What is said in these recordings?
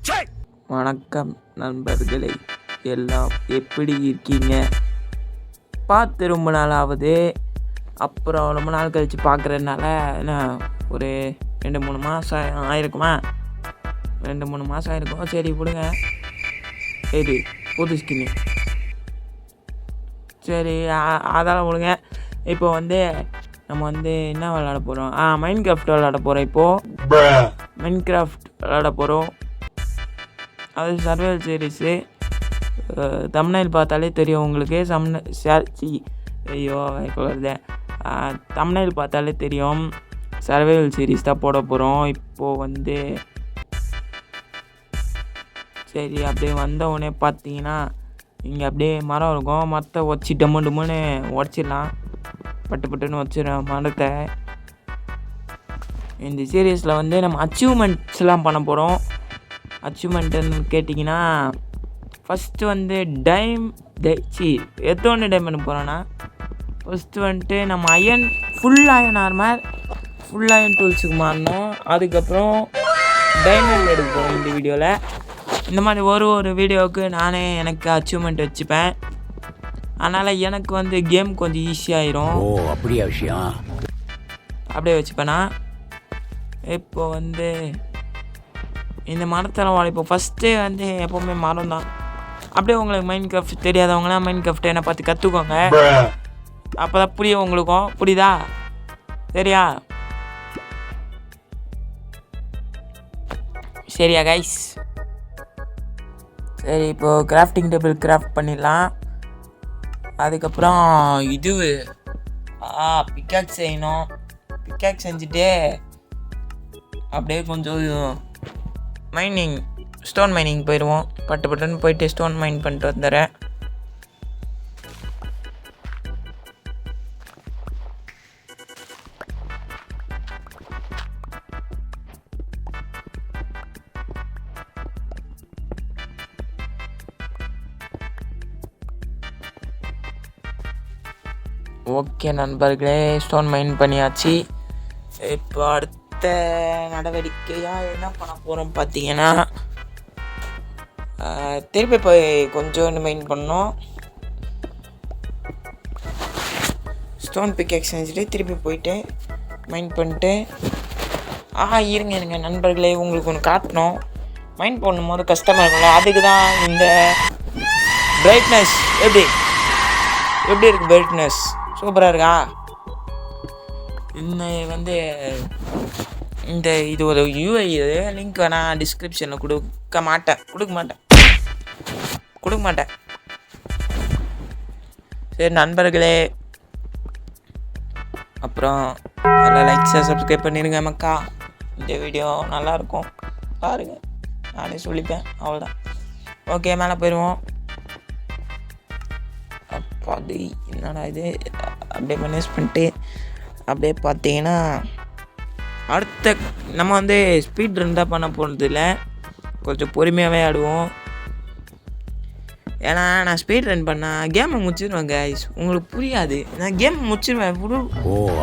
வணக்கம் நண்பர்களே, எல்லாம் எப்படி இருக்கீங்க? பார்த்து ரொம்ப நாள் ஆகுது. அப்புறம் ரொம்ப நாள் கழித்து பார்க்குறதுனால என்ன ஒரு 2-3 மாதம் ஆயிருக்குமா? 2-3 மாதம் ஆயிருக்கும். சரி விடுங்க. சரி புது ஸ்கின்னு. சரி அதெல்லாம் விடுங்க. இப்போ நம்ம என்ன விளாட போகிறோம்? மைன்கிராஃப்ட் விளாட போகிறோம். இப்போது மைன்கிராஃப்ட் விளாட போகிறோம். அது சர்வைவல் சீரீஸு. தம்ப்நெயில் பார்த்தாலே தெரியும் உங்களுக்கு. ஐயோ இப்போ வருது. தம்ப்நெயில் பார்த்தாலே தெரியும், சர்வைவல் சீரீஸ் தான் போட போகிறோம். இப்போது சரி அப்படியே வந்தவுடனே பார்த்தீங்கன்னா இங்கே அப்படியே மரம் இருக்கும். மரத்தை உடச்சி டம்முன்னு உடச்சிடலாம். பட்டுன்னு வச்சிடலாம் மரத்தை. இந்த சீரீஸில் நம்ம அச்சீவ்மெண்ட்ஸ்லாம் பண்ண போகிறோம். அச்சீவ்மெண்ட்டுன்னு கேட்டிங்கன்னா ஃபஸ்ட்டு எத்தனை டைம் பண்ண போகிறோன்னா, ஃபஸ்ட்டு நம்ம full iron armour, full iron டூல்ஸுக்கு மாறணும். அதுக்கப்புறம் டைமண்ட் எடுக்க போகிறோம் இந்த வீடியோவில். இந்த மாதிரி ஒரு வீடியோவுக்கு நானே எனக்கு அச்சீவ்மெண்ட் வச்சுப்பேன். அதனால் எனக்கு கேம் கொஞ்சம் ஈஸியாகிடும். அப்படியா விஷயம்? அப்படியே வச்சுப்பேண்ணா. இப்போது இந்த மரத்தெல்லாம் வாழைப்போம். ஃபஸ்ட்டே எப்போவுமே மரம் தான். அப்படியே உங்களுக்கு மைன்கிராஃப்ட் தெரியாதவங்களாம் மைன்கிராஃப்ட் என்னை பார்த்து கற்றுக்கோங்க. அப்போ தான் புரியும் உங்களுக்கும். புரியுதா? சரியா? சரியா கைஸ்? சரி இப்போது கிராஃப்டிங் டேபிள் கிராஃப்ட் பண்ணிடலாம். அதுக்கப்புறம் பிக்காக்ஸ் செய்யணும். பிக்காக்ஸ் செஞ்சுட்டு அப்படியே கொஞ்சம் ஸ்டோன் மைனிங் போயிடுவோம். பட்டுன்னு போயிட்டு ஸ்டோன் மைன் பண்ணிட்டு வந்துடுறேன். ஓகே நண்பர்களே, ஸ்டோன் மைன் பண்ணியாச்சு. இப்போ அடுத்த நடவடிக்கையாக என்ன பண்ண போகிறோம் பார்த்தீங்கன்னா, திருப்பி போய் கொஞ்சோண்டு மைன் பண்ணோம். ஸ்டோன் பிக்கேக்ஸ் செஞ்சுட்டு திருப்பி போயிட்டு மைன் பண்ணிட்டு இருங்க நண்பர்களே, உங்களுக்கு ஒன்று காட்டணும். மைன் பண்ணும்போது கஷ்டமாக இருக்கும்ல, அதுக்கு தான் இந்த பிரைட்னஸ். எப்படி இருக்குது பிரைட்னஸ்? சூப்பராக இருக்கா? இது ஒரு யூஐ. இது லிங்க் வேணால் டிஸ்கிரிப்ஷனில் கொடுக்க மாட்டேன். சரி நண்பர்களே, அப்புறம் நல்லா லைக்ஸை சப்ஸ்கிரைப் பண்ணிடுங்க மக்கா. இந்த வீடியோ நல்லாயிருக்கும், பாருங்கள். நானே சொல்லிப்பேன், அவ்வளோதான். ஓகே மேலே போயிடுவோம். அது என்னடா இது? அப்படியே மேனேஜ் பண்ணிட்டு அப்படியே பார்த்தீங்கன்னா அடுத்த நம்ம ஸ்பீட் ரன் தான் பண்ண போகிறது இல்லை, கொஞ்சம் பொறுமையாகவே ஆடுவோம். ஏன்னா நான் ஸ்பீட் ரன் பண்ணால் கேமை முடிச்சிடுவேன் கைஸ். உங்களுக்கு புரியாது. நான் கேம் முடிச்சிடுவேன்.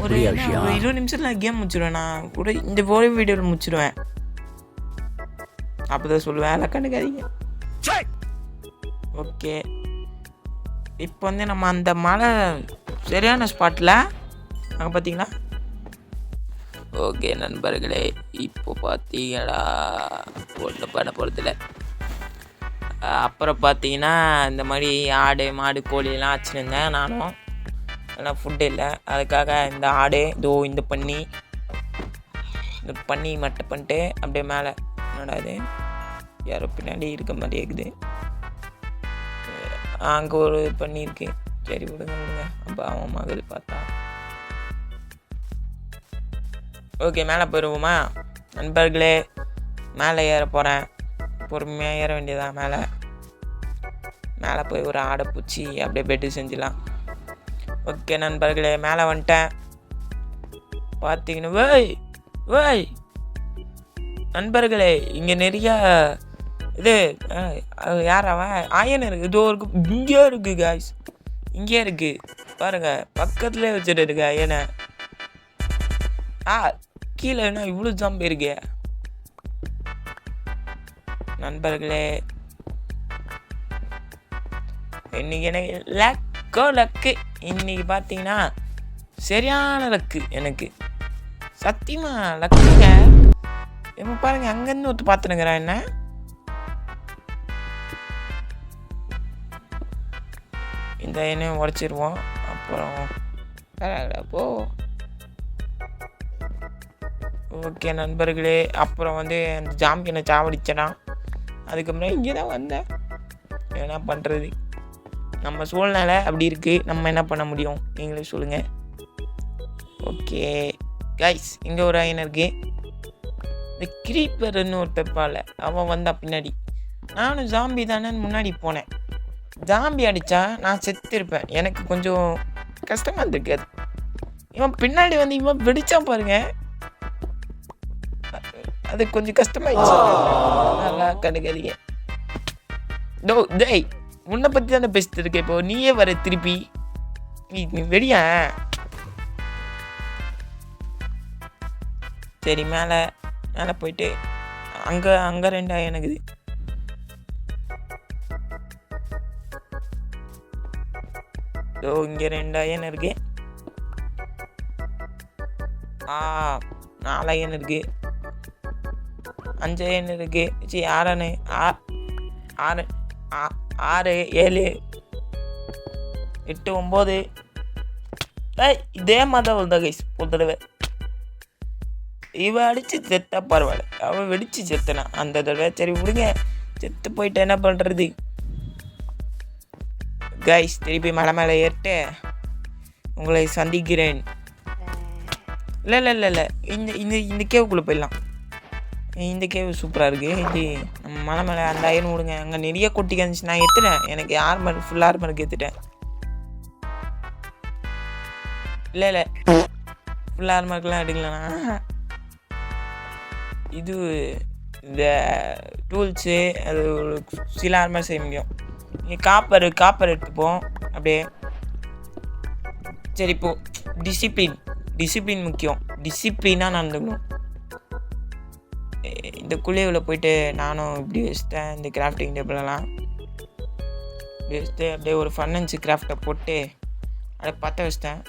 ஒரு 20 நிமிஷத்தில் கேம் முடிச்சிடுவேன். நான் கூட இந்த வீடியோவில் முடிச்சிடுவேன். அப்போ தான் சொல்லுவேன், எல்லாம் கண்டுக்காதீங்க. ஓகே, இப்போ நம்ம அந்த மலை சரியான ஸ்பாட்டில் அங்கே பார்த்தீங்களா? ஓகே நண்பர்களே, இப்போ பார்த்தீங்களா ஒன்றும் பண்ண போகிறதில்ல. அப்புறம் பார்த்தீங்கன்னா இந்த மாதிரி ஆடு மாடு கோழியெல்லாம் வச்சுருந்தேன் நானும். ஆனால் ஃபுட்டு இல்லை, அதுக்காக இந்த ஆடு இந்த பண்ணி மட்டும் பண்ணிட்டு அப்படியே மேலே என்னடா இது யாரோ பின்னாடி இருக்க மாதிரி இருக்குது. அங்கே ஒரு பண்ணி இருக்கு. சரி விடுங்க. அப்போ அவன் மகள் பார்த்தா. ஓகே மேலே போயிடுவோமா நண்பர்களே? மேலே ஏற போகிறேன். பொறுமையாக ஏற வேண்டியதான். மேலே போய் ஒரு ஆடை பூச்சி அப்படியே பெட்டு செஞ்சிடலாம். ஓகே நண்பர்களே, மேலே வந்துட்டேன். பார்த்தீங்கன்னா வேய் நண்பர்களே, இங்கே நிறையா இது யார் அவன் ஆயன் இருக்குது. இதோ இருக்கு, இங்கே இருக்குது காய்ஸ், இங்கே இருக்குது பாருங்கள். பக்கத்துலேயே வச்சுட்டு இருக்கு ஆயனை. கீழே என்ன இவ்வளோ ஜாம்பி இருக்கு? நண்பர்களே, இன்னைக்கு எனக்கு லக்கு. இன்னைக்கு பார்த்தீங்கன்னா சரியான லக்கு எனக்கு. சத்தியமா லக்குங்க. இப்போ பாருங்க, அங்கேருந்து ஒருத்தர் பார்த்துனுங்கிறான் என்ன. இந்த எண்ணெயும் உடச்சிருவோம். அப்புறம் போ. ஓகே நண்பர்களே, அப்புறம் வந்து அந்த ஜாம்பியனை சாவடிச்சனா. அதுக்கப்புறம் இங்கே தான் வந்தேன். என்ன பண்ணுறது, நம்ம சூழ்நிலை அப்படி இருக்குது. நம்ம என்ன பண்ண முடியும், நீங்களே சொல்லுங்கள். ஓகே கைஸ், இங்கே ஒரு அயன் இருக்குது. இந்த கிரீப்பர்னு ஒரு பெப்பால அவன் வந்தா பின்னாடி. நானும் ஜாம்பி தானேன்னு முன்னாடி போனேன். ஜாம்பி அடித்தா நான் செத்துருப்பேன். எனக்கு கொஞ்சம் கஷ்டமாக இருந்திருக்காது. இவன் பின்னாடி வந்து இவன் வெடிச்சா பாருங்க, அது கொஞ்சம் கஷ்டமாயிடுச்சு. நல்லா கண்டுக்காதீங்க. டேய், உன்னை பற்றி தானே பேசிட்டு இருக்கேன். இப்போ நீயே வர திருப்பி நீ வெடியா. சரி, மேலே போயிட்டு அங்கே 2 எனக்குது. இங்கே 2 அயன் இருக்கு. 4 அயன் இருக்கு. 5 அயன் இருக்கு. 6 6 7 8 9. இதே மாதிரி தான் வந்தா கைஸ் ஒரு தடவை. இவன் அடித்து செத்தா பரவாயில்ல, அவன் வெடித்து செத்தனா அந்த தடவை. சரி விடுங்க, செத்து போயிட்டு என்ன பண்ணுறது கைஸ். திருப்பி மலை மேலே ஏறிட்டு உங்களை சந்திக்கிறேன். இல்லை இந்த கேவுக்குள்ளே போயிடலாம். இந்த கேவு சூப்பராக இருக்குது. இது நம்ம மலை மேலே அந்த அயன் விடுங்க. அங்கே நிறைய கொட்டிக்கு இருந்துச்சு. நான் எடுத்துட்டேன். எனக்கு ஆர்மர் ஃபுல் ஆர்மருக்கு எடுத்துட்டேன். இல்லை ஃபுல் ஆர்மருக்குலாம் எடுக்கலண்ணா. இது இந்த டூல்ஸு அது சில ஆர்மர் செய்ய முடியும். இங்கே காப்பர் எடுத்துப்போம் அப்படியே. சரி, இப்போது டிசிப்ளின் முக்கியம். டிசிப்ளினாக நடந்துக்கணும். இந்த குழியில் போயிட்டு நானும் இப்படி வச்சுட்டேன். இந்த கிராஃப்டிங் டேபிளெல்லாம் இப்படி வச்சுட்டு அப்படியே ஒரு ஃபன்னன்ஸு கிராஃப்டை போட்டு அப்படியே பற்ற வச்சிட்டேன்.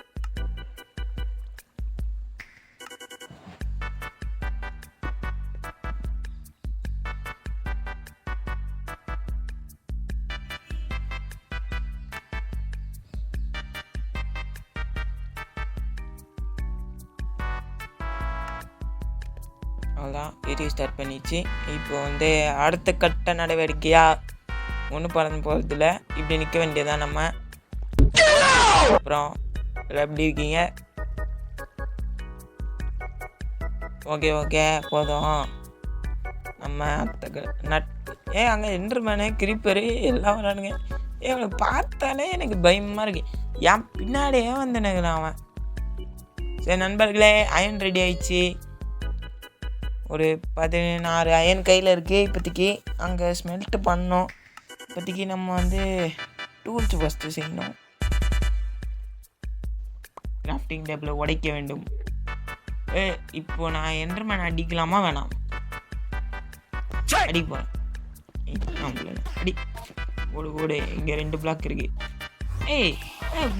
அவ்வளோதான், வீடியோ ஸ்டார்ட் பண்ணிச்சு. இப்போ வந்து அடுத்த கட்ட நடவடிக்கையாக ஒன்றும் பண்ண போகிறதில்ல. இப்படி நிற்க வேண்டியதான் நம்ம. அப்புறம் எப்படி இருக்கீங்க? ஓகே போதும். நம்ம அங்கே என்ட்ருமேனு கிரிப்பரு எல்லாம் வரானுங்க. அவனுக்கு பார்த்தாலே எனக்கு பயமாக இருக்கு. என் பின்னாடியே வந்துனுங்கிறான் அவன். சரி நண்பர்களே, அயன் ரெடி ஆயிடுச்சு. ஒரு 16 அயன் கையில் இருக்குது இப்போதைக்கு. அங்கே ஸ்மெல்ட்டு பண்ணோம். இப்போதைக்கு நம்ம வந்து டூல்ஸ் ஃபஸ்ட்டு செய்யணும். கிராஃப்டிங் டேபிளை உடைக்க வேண்டும். இப்போ நான் என்டர்மேன் அடிக்கலாமா வேணாம்? அடி போகிறேன். அடி ஓடு. இங்கே 2 பிளாக் இருக்குது.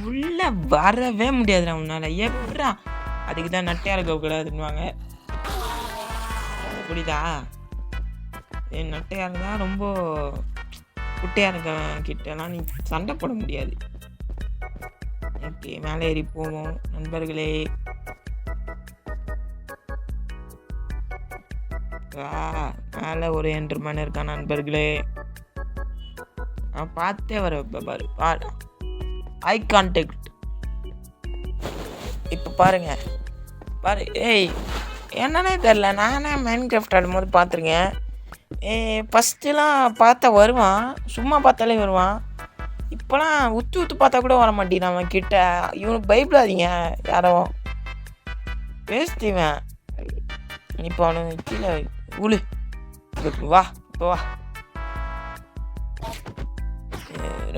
உள்ள வரவே முடியாதுடா உன்னால். எப்படா? அதுக்கு தான் நட்டையாக இருக்கக்கூடாதுன்னுவாங்க. புரியுதா? நட்டையாக இருந்தால் ரொம்ப குட்டையாக இருக்க கிட்டலாம் நீ சண்டை போட முடியாது. ஓகே, மேலே ஏறி போவோம் நண்பர்களே. மேலே ஒரு என்டர்மேன் இருக்கான் நண்பர்களே. பார்த்தே வர பாரு. Eye contact. இப்போ பாரு. என்னன்னே தெரில. நானே மைண்ட் கிராஃப்ட் ஆடும்போது பார்த்துருக்கேன். ஃபஸ்ட்டுலாம் பார்த்தா வருவான், சும்மா பார்த்தாலே வருவான். இப்போலாம் உத்து பார்த்தா கூட வர மாட்டேங்கிறான் அவன் கிட்ட. இவனுக்கு பயப்படாதீங்க யாரும், பேசிட்டுவேன். இப்போ அவனுக்கு கீழே உழு. வா இப்போ வா.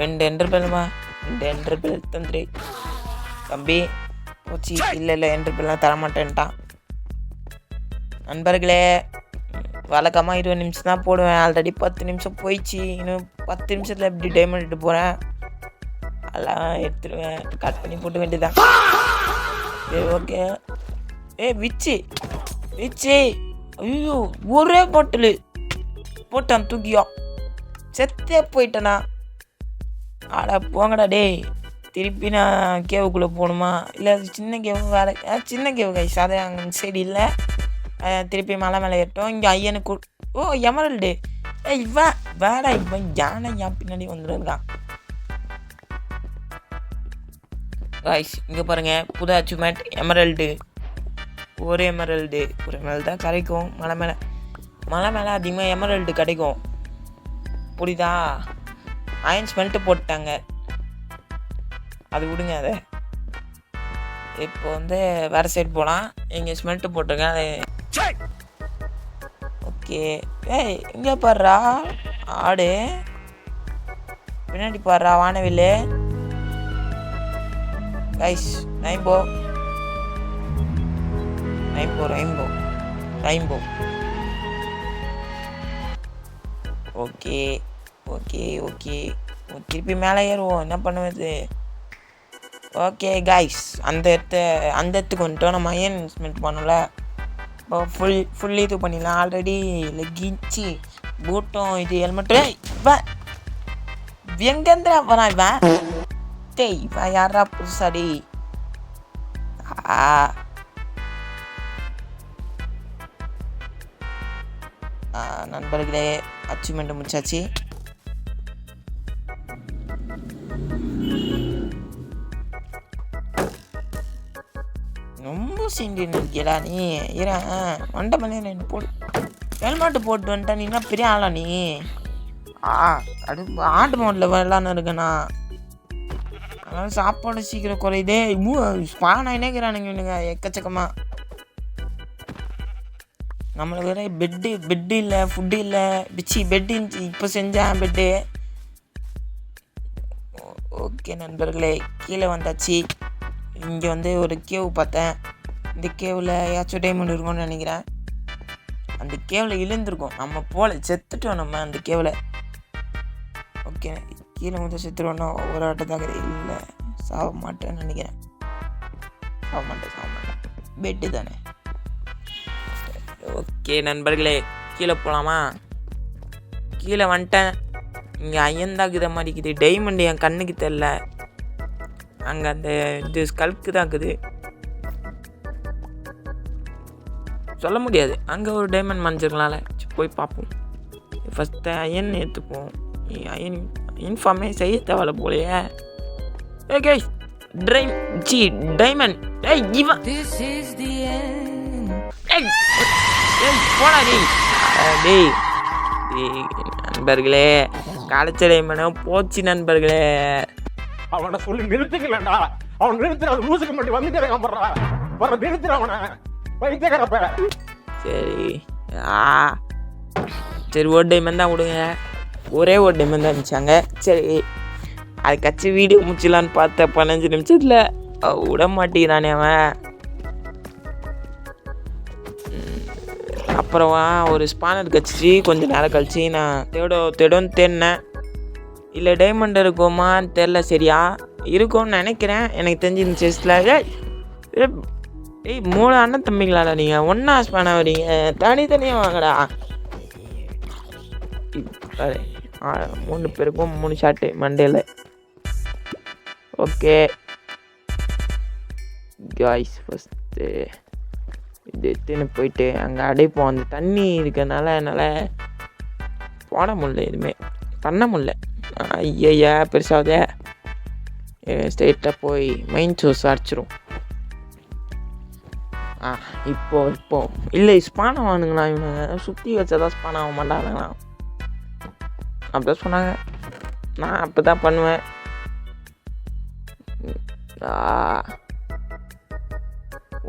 2 என்டர்பெல்மா 2 என்டர்பெல் தந்துரு தம்பி. போச்சு. இல்லை என்டர்பெல்லாம் தரமாட்டேன்ட்டான். நண்பர்களே வழக்கமாக 20 நிமிஷம் தான் போடுவேன். ஆல்ரெடி 10 நிமிஷம் போயிடுச்சு. இன்னும் 10 நிமிஷத்தில் எப்படி டைமண்ட் எடுத்து போகிறேன், அதெல்லாம் எடுத்துருவேன். கட் பண்ணி போட்டு வேண்டியதான். சரி ஓகே. விச்சு ஐயோ ஒரே பாட்டில் போட்டான் தூக்கியோ. செத்தே போயிட்டேண்ணா. ஆடா போங்கடா டேய். திருப்பி நான் கேவுக்குள்ளே போகணுமா? இல்லை சின்ன கேவு வேலை. சின்ன கேவு கைஸ், அதை அங்கே சைடு இல்லை. திருப்பி மலை மேலே ஏற்றோம். இங்கே ஐயனுக்கு எமரல்டு. இவன் வேடா, இவன் யானை என் பின்னாடி வந்துருக்கான் கைஸ். இங்கே பாருங்கள், புது அச்சீவ்மெண்ட் எமரல்டு. ஒரு எமரல்டு தான் கிடைக்கும். மலை மேலே அதிகமாக எமரல்டு கிடைக்கும், புரியுதா? அயன் ஸ்மெல்ட்டு போட்டாங்க, அது விடுங்க. அதை இப்போ வந்து வேறு சைடு போகலாம். இங்கே ஸ்மெல்ட்டு போட்டிருக்கேன் அது. ஓகே. இங்கே பாடுறா ஆடு, பின்னாடி பாடுறா வானவில்லு கைஸ். ரெயின்போ. ஓகே. திருப்பி மேலே ஏறுவோம், என்ன பண்ணுவது? ஓகே கைஸ், அந்த இடத்துக்கு வந்துட்டோம். நம்ம அயன் ஸ்மெல்ட் பண்ணல. இப்போ ஃபுல் இது பண்ணிடலாம். ஆல்ரெடி லெக்கின்ச்சு பூட்டம் இது ஹெல்மெட்டு. இவன் எங்கேந்திரா வரான் இவன்? இவன் யாரா புதுசாடி? நண்பர்களே, அச்சீவ்மெண்ட் முடிச்சாச்சு. ரொம்ப சீண்டி நிற்கலா நீ. வண்ட பண்ணி போட்டு ஹெல்மெட்டு போட்டு வந்துட்டா நீ என்ன பெரிய ஆளா நீ? அடுப்பு ஆட்டு மோட்டில் வரலான்னு இருக்கேண்ணா. அதனால சாப்பாடு சீக்கிரம் குறையுதே. ஸ்பானாயினே இருக்கிறானுங்க இவனுங்க எக்கச்சக்கமாக. நம்மளுக்கு வேற பெட்டு இல்லை, ஃபுட்டு இல்லை. பெட்டு இருந்துச்சு, இப்போ செஞ்சேன் பெட்டு. ஓகே நண்பர்களே, கீழே வந்தாச்சு. இங்கே வந்து ஒரு கேவ் பார்த்தேன். இந்த கேவில் ஏதாச்சும் டைமண்ட் இருக்கும்னு நினைக்கிறேன். அந்த கேவில் இழுந்துருக்கும். நம்ம போல செத்துட்டோம் நம்ம அந்த கேவில். ஓகே, கீழே வந்து செத்துருவோன்னா ஒரு ஆட்டத்தாக இல்லை, சாக மாட்டேன்னு நினைக்கிறேன். சாக மாட்டேன். பெட்டு தானே. ஓகே நண்பர்களே, கீழே போகலாமா? கீழே வந்துட்டேன். இங்கே ஐயந்தாக்குத மாதிரி இருக்குது. டைமண்ட் என் கண்ணுக்கு தெரில. அங்கே அந்த இது ஸ்கல்ப்க்கு தான் இருக்குது, சொல்ல முடியாது. அங்கே ஒரு டைமண்ட் மறைஞ்சிருக்கலாம்ல. போய் பார்ப்போம். ஃபஸ்ட்டு அயன் எடுத்துப்போம். அயன் இன்ஃபார்மே செய்ய தேவையில்ல போலையே. Okay diamond. இவன் போடா டேய். நண்பர்களே, கடைச்ச டைமண்ட் போச்சு நண்பர்களே. அவனை சொல்லி நிறுத்துக்கலடா. அவன் நிறுத்துற லூசுக்கு மட்டும் வந்துட்டே போடுறா. வர நிறுத்துற அவனை வைத்தியக்காரப்ப. சரி ஒரு டைமண்ட் தான் விடுங்க. ஒரே ஒரு டைமண்ட் தான் இருந்துச்சாங்க. சரி அதுக்காச்சும் வீடியோ முடிச்சிடலான்னு பார்த்தேன். 15 நிமிஷத்தில் விட மாட்டேங்கிறானே அவன். அப்புறம் ஒரு ஸ்பானர் கழிச்சு கொஞ்சம் நேரம் கழிச்சு நான் தேடோன்னு தேடினேன். இல்லை டைமண்ட் இருக்குமான்னு தெரில. சரியா இருக்கும்னு நினைக்கிறேன். எனக்கு தெரிஞ்சு இந்த செஸ்டில் 3 அண்ணன் தம்பிங்களாடா நீங்கள்? ஒன்றா ஸ்பானாக வரீங்க? தனித்தனியாக வாங்கடா. 3 பேருக்கும் 3 ஷாட்டு மண்டேல. ஓகே காய்ஸ், ஃபஸ்ட்டு இது எடுத்துன்னு போயிட்டு அங்கே அடைப்போம். அந்த தண்ணி இருக்கிறதுனால என்னால் போட முடியல, எதுவுமே பண்ண முடியல. ஐயா பெருசாகுதே. ஸ்ட்ரெயிட்டாக போய் மெயின் சோர்ஸ் அடிச்சிரும். இப்போ இல்லை ஸ்பான் ஆகணுங்களா? இவனை சுற்றி வச்சாதான் ஸ்பான் ஆக மாட்டானுங்களா? அப்படிதான் சொன்னாங்க. நான் அப்போ தான் பண்ணுவேன்.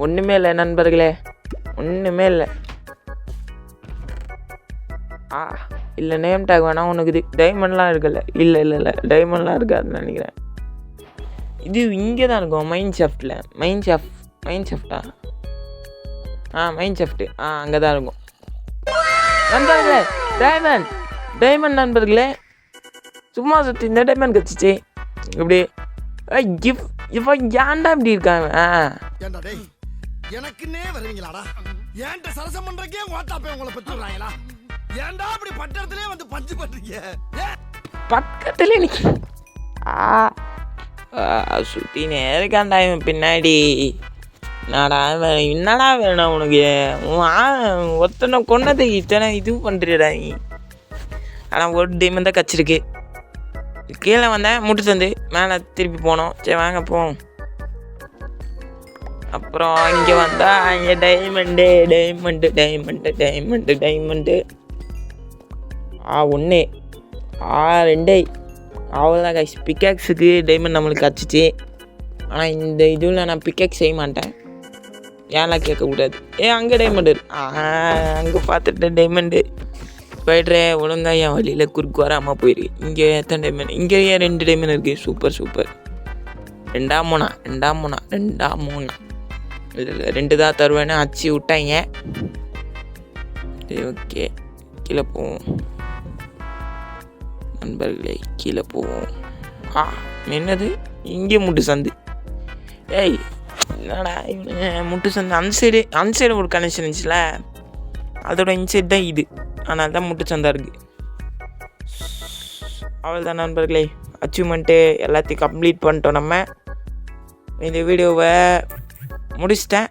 ஒன்றுமே இல்லை நண்பர்களே, ஒன்றுமே இல்லை. இல்லை நேம் டேக் வேணாம் உனக்கு. இது டைமண்ட்லாம் இருக்குல்ல? இல்லை டைமண்ட்லாம் இருக்காதுன்னு நினைக்கிறேன். இது இங்கே தான் இருக்கும், மைண்ட் ஷாஃப்ட்டில். மைண்ட் ஷாஃப்ட்டா? மைண்ட் ஷாஃப்ட்டு அங்கே தான் இருக்கும். நண்பர்களே டைமண்ட் நண்பர்களே சும்மா சுற்றி இந்த டைமண்ட் கிடச்சிச்சு இப்படி இப்போ ஏன்டா இப்படி இருக்காங்க எனக்குன்னே வருவீங்களாடா ஏன்ட்ட சரசம் பண்றக்கே ஓட்டாப்பே உங்களை பெற்றுறாங்களா ஏன்டா அப்படி பட்டறதுலயே வந்து பஞ்சு பண்றீங்க பக்கத்துல நீ சுத்தினே இருக்கான்டா இவன் பின்னாடி என்னடா வேணும் உனக்கு ஒருத்தனை கொன்னதை இத்தனை இது பண்ணுறியடா நீ ஆனால் ஒரு டைமண்ட் தான் கச்சிருக்கு கீழே வந்தேன் முட்டு தந்து மேலே திருப்பி போனோம் சரி வாங்க போவோம் அப்புறம் இங்கே வந்தால் இங்கே டைமண்டு ஒன்று 2 அவ்வளோதான் கைஸ் பிக்காக்ஸுக்கு டைமண்ட் நம்மளுக்கு கிடச்சிச்சு ஆனால் இந்த இதுவில் நான் பிக்காக்ஸ் செய்ய மாட்டேன் ஏன்லாம் கேட்கக்கூடாது அங்கே டைமண்டு அங்கே பார்த்துட்டு டைமண்டு போய்ட்றே ஒழுங்கா என் வழியில் குறுக்கு வராமல் போயிருக்கு இங்கே எத்தனை டைமண்ட் இங்கே 2 டைமண்ட் இருக்குது சூப்பர் 2 மூணா இல்லை 2 தான் தருவேன்னு அச்சு விட்டாங்க ஓகே கீழே போவோம் நண்பர்களே கீழே போவோம் என்னது இங்கே முட்டு சந்து என்னடா இவனு முட்டு சந்து அந்த சைடு ஒரு கனெக்ஷன் இருந்துச்சுல அதோட இன்சைட் தான் இது அதனால தான் முட்டு சந்தா இருக்குது அவ்வளோதான் நண்பர்களே அச்சீவ்மெண்ட்டு எல்லாத்தையும் கம்ப்ளீட் பண்ணிட்டோம் நம்ம இந்த வீடியோவை முடிச்சிட்டேன்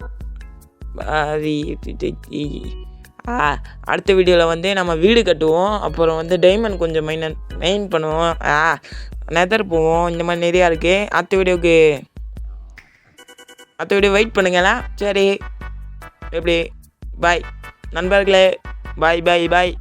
அடுத்த வீடியோவில் வந்து நம்ம வீடு கட்டுவோம் அப்புறம் வந்து டைமண்ட் கொஞ்சம் மெயின் பண்ணுவோம் நெதர் போவோம் இந்த மாதிரி நிறையா இருக்குது அடுத்த வீடியோ வெயிட் பண்ணுங்களா சரி எப்படி பாய் நண்பர்களே பாய்